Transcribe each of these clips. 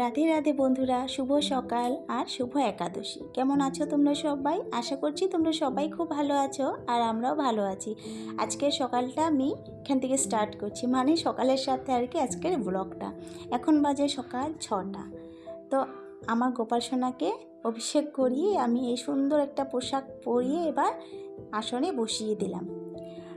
রাধে রাধে বন্ধুরা, শুভ সকাল আর শুভ একাদশী। কেমন আছো তোমরা সবাই? আশা করছি তোমরা সবাই খুব ভালো আছো আর আমরাও ভালো আছি। আজকের সকালটা আমি এখান থেকে স্টার্ট করছি, মানে সকালের সাথে আর কি আজকের ব্লগটা। এখন বাজে সকাল 6টা। তো আমার গোপাল সোনাকে অভিষেক করিয়ে আমি এই সুন্দর একটা পোশাক পরিয়ে এবার আসনে বসিয়ে দিলাম।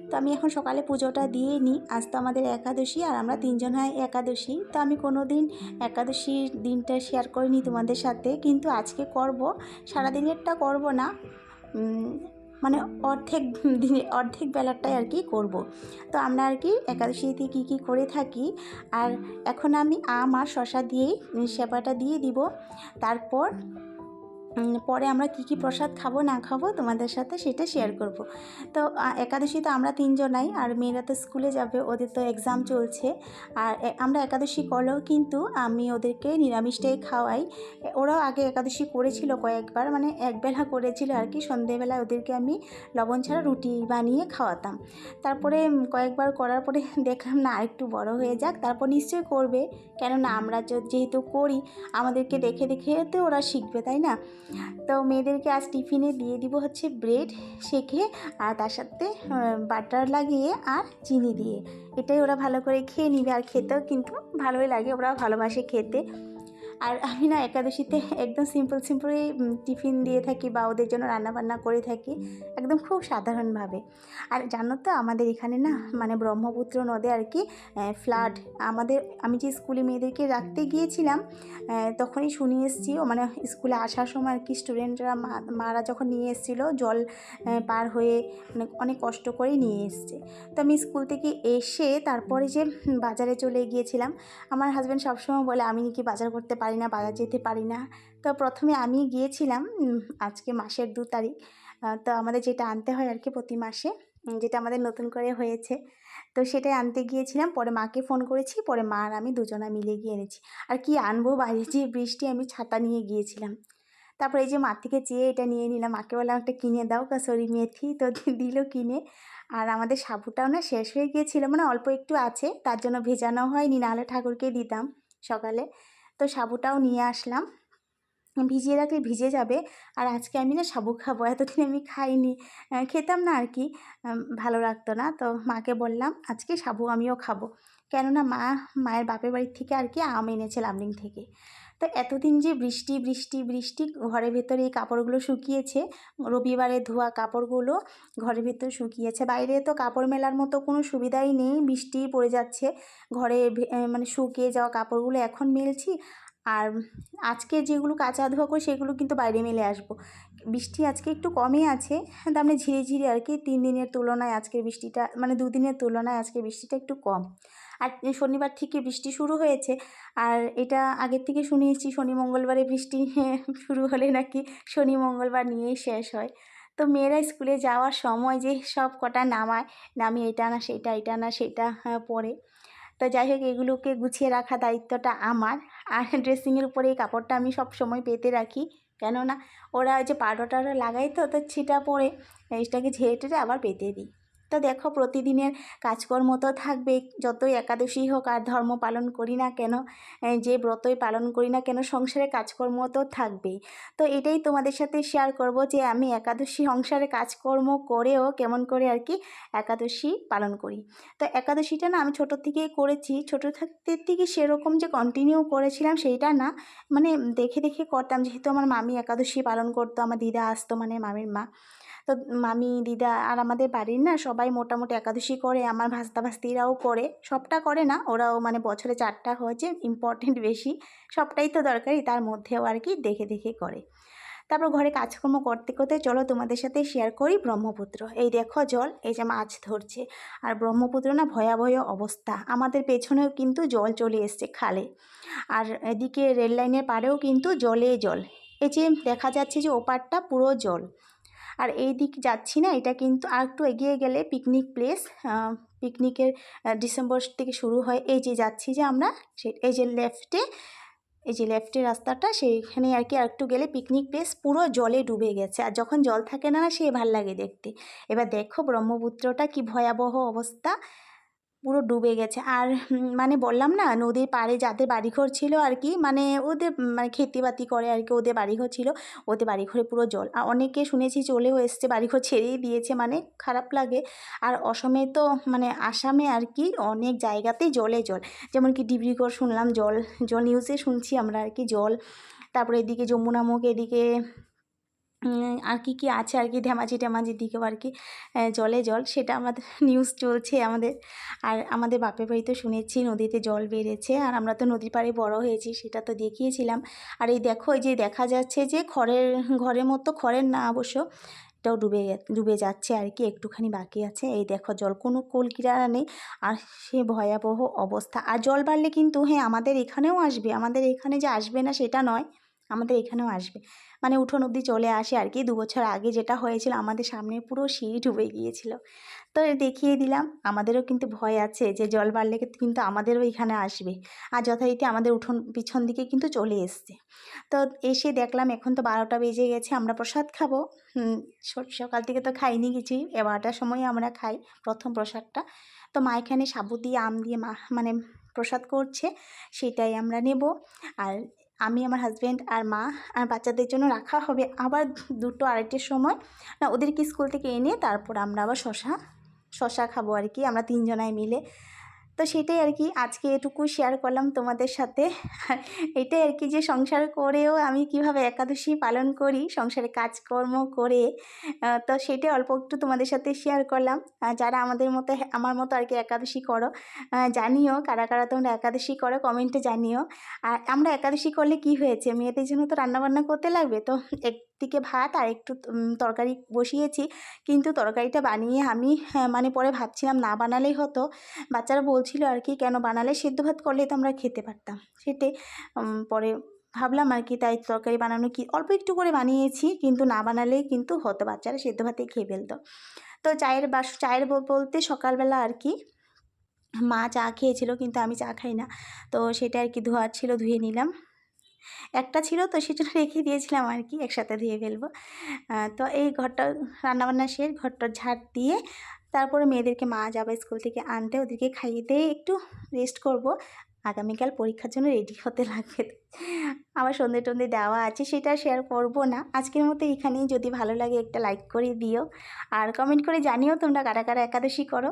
তো আমি এখন সকালে পুজোটা দিয়ে নিই। আজ তো আমাদের একাদশী আর আমরা 3জন হয় একাদশী। তো আমি কোনো দিন একাদশীর দিনটা শেয়ার করিনি তোমাদের সাথে, কিন্তু আজকে করব। সারাদিনেরটা করব না, মানে অর্ধেক বেলাটাই আর কি করব। তো আমরা আর কি একাদশীতে কী কী করে থাকি। আর এখন আমি আম আর শশা দিয়েই সেবাটা দিয়ে দিব। তারপর পরে আমরা কী কী প্রসাদ খাবো না খাবো তোমাদের সাথে সেটা শেয়ার করব। তো একাদশী তো আমরা 3জনাই, আর মেয়েরা তো স্কুলে যাবে, ওদের তো এক্সাম চলছে। আর আমরা একাদশী করলেও কিন্তু আমি ওদেরকে নিরামিষটাই খাওয়াই। ওরাও আগে একাদশী করেছিল কয়েকবার, মানে একবেলা করেছিল আর কি। সন্ধেবেলায় ওদেরকে আমি লবণ ছাড়া রুটি বানিয়ে খাওয়াতাম। তারপরে কয়েকবার করার পরে দেখলাম না, আরেকটু বড় হয়ে যাক, তারপর নিশ্চয়ই করবে। কেননা আমরা যেহেতু করি, আমাদেরকে দেখে দেখে তো ওরা শিখবে, তাই না? তো মেয়েদেরকে আজ টিফিনে দিয়ে দিব হচ্ছে ব্রেড সেঁকে, আর তার সাথে বাটার লাগিয়ে আর চিনি দিয়ে। এটাই ওরা ভালো করে খেয়ে নিবে, আর খেতেও কিন্তু ভালোই লাগে, ওরা ভালোবাসে খেতে। আর আমি না একাদশীতে একদম সিম্পলই টিফিন দিয়ে থাকি বা ওদের জন্য রান্নাবান্না করে থাকি, একদম খুব সাধারণভাবে। আর জানো তো আমাদের এখানে না, মানে ব্রহ্মপুত্র নদে আর কি ফ্লাড। আমি যে স্কুলে মেয়েদেরকে রাখতে গিয়েছিলাম, তখনই শুনে এসেছি, মানে স্কুলে আসার সময় আর কি স্টুডেন্টরা মারা যখন নিয়ে এসেছিলো জল পার হয়ে, অনেক কষ্ট করে নিয়ে এসছে। তো আমি স্কুল থেকে এসে তারপরে যে বাজারে চলে গিয়েছিলাম। আমার হাজব্যান্ড সবসময় বলে আমি নাকি বাজার করতে পারি না, বাজার যেতে পারি না। তো প্রথমে আমি গিয়েছিলাম, আজকে মাসের 2 তারিখ। তো আমাদের যেটা আনতে হয় আর কি প্রতি মাসে, যেটা আমাদের নতুন করে হয়েছে, তো সেটাই আনতে গিয়েছিলাম। পরে মাকে ফোন করেছি, পরে মা আর আমি দুজনা মিলে গিয়ে এনেছি। আর কি আনবো, বাইরে যে বৃষ্টি, আমি ছাতা নিয়ে গিয়েছিলাম। তারপরে এই যে মা থেকে চেয়ে এটা নিয়ে নিলাম, মাকে বললাম একটা কিনে দাও কাসুরি মেথি, তো দিল কিনে। আর আমাদের সাবুটাও না শেষ হয়ে গিয়েছিলো, মানে অল্প একটু আছে, তার জন্য ভেজানো হয়নি, নাহলে ঠাকুরকে দিতাম সকালে। তো সাবুটাও নিয়ে আসলাম, ভিজিয়ে রাখলে ভিজে যাবে। আর আজকে আমি না সাবু খাবো, এতদিন আমি খাইনি, খেতাম না আর কি, ভালো লাগতো না। তো মাকে বললাম আজকে সাবু আমিও খাবো। কেননা মায়ের বাপের বাড়ির থেকে আর কি আম এনেছে লামডিং থেকে। তো এতদিন যে বৃষ্টি বৃষ্টি বৃষ্টি, ঘরের ভেতরে এই কাপড়গুলো শুকিয়েছে, রবিবারে ধোয়া কাপড়গুলো ঘরের ভেতর শুকিয়েছে। বাইরে তো কাপড় মেলার মতো কোনো সুবিধাই নেই, বৃষ্টি পড়ে যাচ্ছে। ঘরে মানে শুকিয়ে যাওয়া কাপড়গুলো এখন মেলছি, আর আজকে যেগুলো কাচা ধোয়া করি সেগুলো কিন্তু বাইরে মেলে আসবো। বৃষ্টি আজকে একটু কমই আছে, তার মানে ঝিরিঝিরি আর কি। 3 দিনের তুলনায় আজকের বৃষ্টিটা, মানে 2 দিনের তুলনায় আজকে বৃষ্টিটা একটু কম। আর শনিবার থেকে বৃষ্টি শুরু হয়েছে, আর এটা আগের থেকে শুনিয়েছি শনি মঙ্গলবারে বৃষ্টি শুরু হলে নাকি শনি মঙ্গলবার নিয়েই শেষ হয়। তো মেয়েরা স্কুলে যাওয়ার সময় যে সব কটা নামিয়ে এটা না সেটা, এটা না সেটা পরে। তো যাই হোক, এগুলোকে গুছিয়ে রাখা দায়িত্বটা আমার। আর ড্রেসিংয়ের উপরে এই কাপড়টা আমি সব সময় পেতে রাখি, কেননা ওরা ওই যে পাউডার লাগাই, তো ছিটা পরে এটাকে ঝেড়ে টেড়ে আবার পেতে দিই। তো দেখো, প্রতিদিনের কাজকর্ম তো থাকবে, যতই একাদশী হোক আর ধর্ম পালন করি না কেন, যে ব্রতই পালন করি না কেন, সংসারে কাজকর্ম তো থাকবেই। তো এটাই তোমাদের সাথে শেয়ার করব যে আমি একাদশী সংসারে কাজকর্ম করেও কেমন করে আর কি একাদশী পালন করি। তো একাদশীটা না আমি ছোটোর থেকেই করেছি, ছোটো থাকতে থেকে সেরকম যে কন্টিনিউ করেছিলাম সেইটা না, মানে দেখে দেখে করতাম। যেহেতু আমার মামি একাদশী পালন করতো, আমার দিদা আসতো, মানে মামির মা। তো মামি, দিদা আর আমাদের বাড়ির না সবাই মোটামুটি একাদশী করে, আমার ভাস্তা ভাস্তিরাও করে। সবটা করে না, ওরাও মানে বছরে 4টা হয়েছে, ইম্পর্টেন্ট বেশি, সবটাই তো দরকারি, তার মধ্যেও আর কি দেখে দেখে করে। তারপর ঘরে কাজকর্ম করতে করতে চলো তোমাদের সাথে শেয়ার করি ব্রহ্মপুত্র। এই দেখো জল, এই যে মাছ ধরছে। আর ব্রহ্মপুত্র না ভয়াবহ অবস্থা, আমাদের পেছনেও কিন্তু জল চলে এসছে খালে। আর এদিকে রেল লাইনের পাড়েও কিন্তু জলে জল। এই যে দেখা যাচ্ছে যে ওপারটা পুরো জল। আর এই দিক যাচ্ছি না, এটা কিন্তু আর একটু এগিয়ে গেলে পিকনিক প্লেস। পিকনিকের ডিসেম্বর থেকে শুরু হয়। এই যে যাচ্ছি যে আমরা, এই যে লেফটে রাস্তাটা, সেইখানে আর কি আরেকটু গেলে পিকনিক প্লেস, পুরো জলে ডুবে গেছে। আর যখন জল থাকে না, সে ভাল লাগে দেখতে। এবার দেখো ব্রহ্মপুত্রটা কি ভয়াবহ অবস্থা, পুরো ডুবে গেছে। আর মানে বললাম না, নদীর পাড়ে যাদের বাড়িঘর ছিল আর কি, মানে ওদের মানে খেতিবাতি করে আর কি, ওদের বাড়িঘর ছিল, ওদের বাড়িঘরে পুরো জল। আর অনেকে শুনেছি চলেও এসছে, বাড়িঘর ছেড়েই দিয়েছে, মানে খারাপ লাগে। আর অসমে তো মানে আসামে আর কি অনেক জায়গাতেই জলে জল, যেমন কি ডিব্রুগড় শুনলাম জল জল, নিউজে শুনছি আমরা আর কি জল। তারপরে এদিকে যমুনামুখ, এদিকে আর কি কি আছে আর কি, ধেমাজির দিকেও আর কি জলে জল, সেটা আমাদের নিউজ চলছে আমাদের। আর আমাদের বাপের বাড়িতে শুনেছি নদীতে জল বেড়েছে, আর আমরা তো নদীর পাড়ে বড় হয়েছি, সেটা তো দেখিয়েছিলাম। আর এই দেখো, এই যে দেখা যাচ্ছে যে ঘরের মতো, খড়ের না অবশ্য, এটাও ডুবে যাচ্ছে আর কি, একটুখানি বাকি আছে। এই দেখো জল, কোনো কুল কিনারা নেই, আর সে ভয়াবহ অবস্থা। আর জল বাড়লে কিন্তু হ্যাঁ আমাদের এখানেও আসবে, আমাদের এখানে যে আসবে না সেটা নয়, আমাদের এখানেও আসবে, মানে উঠোন অবধি চলে আসে আর কি। 2 বছর আগে যেটা হয়েছিল, আমাদের সামনে পুরো সিঁড়ি ডুবে গিয়েছিল। তো দেখিয়ে দিলাম, আমাদেরও কিন্তু ভয় আছে যে জল বাড়লে কিন্তু আমাদেরও এখানে আসবে। আর যথারীতি আমাদের উঠোন পিছন দিকে কিন্তু চলে এসছে। তো এসে দেখলাম এখন তো 12টা বেজে গেছে, আমরা প্রসাদ খাবো। সকাল থেকে তো খাইনি কিছুই, 12টার সময় আমরা খাই প্রথম প্রসাদটা। তো মা এখানে সাবু দিয়ে আম দিয়ে মা মানে প্রসাদ করছে, সেটাই আমরা নেব। আর আমি, আমার হাজব্যান্ড আর মা আর বাচ্চাদের জন্য রাখা হবে আবার 2টো 2:30-এর সময়, না ওদেরকে স্কুল থেকে এনে তারপর আমরা আবার শশা খাবো আর কি, আমরা 3 জনায় মিলে। তো সেটাই আর কি, আজকে এটুকু শেয়ার করলাম তোমাদের সাথে। আর এটাই আর কি, যে সংসার করেও আমি কিভাবে একাদশী পালন করি, সংসারে কাজকর্ম করে। তো সেটাই অল্প একটু তোমাদের সাথে শেয়ার করলাম। যারা আমাদের মতো, আমার মতো আর কি একাদশী করো, জানিও কারা কারা তোমরা একাদশী করো, কমেন্টে জানিও। আর আমরা একাদশী করলে কি হয়েছে, মেয়েদের জন্য তো রান্নাবান্না করতে লাগবে, তো একদিকে ভাত আর একটু তরকারি বসিয়েছি। কিন্তু তরকারিটা বানিয়ে আমি মানে পরে ভাবছিলাম না বানালেই হতো। বাচ্চারা বলছিল আর কি কেন বানালে, সেদ্ধ ভাত করলে তো আমরা খেতে পারতাম, সেটাই পরে ভাবলাম আর কি, তাই তরকারি বানানো কি অল্প একটু করে বানিয়েছি, কিন্তু না বানালেই কিন্তু হতো, বাচ্চারা সেদ্ধ ভাতেই খেয়ে ফেলতো। তো চায়ের বলতে সকালবেলা আর কি মা চা খেয়েছিল, কিন্তু আমি চা খাই না, তো সেটা আর কি ধোয়ার ছিল, ধুয়ে নিলাম। একটা ছিল তো সেটা রেখে দিয়েছিলাম আর কি, একসাথে ধুয়ে ফেলবো। তো এই ঘরটা রান্নাবান্না শেষ, ঘরটা ঝাড় দিয়ে তারপরে মেয়েদেরকে মা যাবে স্কুল থেকে আনতে, ওদেরকে খাইয়ে দিয়ে একটু রেস্ট করব। আগামীকাল পরীক্ষার জন্য রেডি হতে লাগবে, আবার সন্ধে টন্ধে দেওয়া আছে, সেটা শেয়ার করব না আজকের মতো এখানেই। যদি ভালো লাগে একটা লাইক করে দিও, আর কমেন্ট করে জানিও তোমরা কারা কারা একাদশী করো।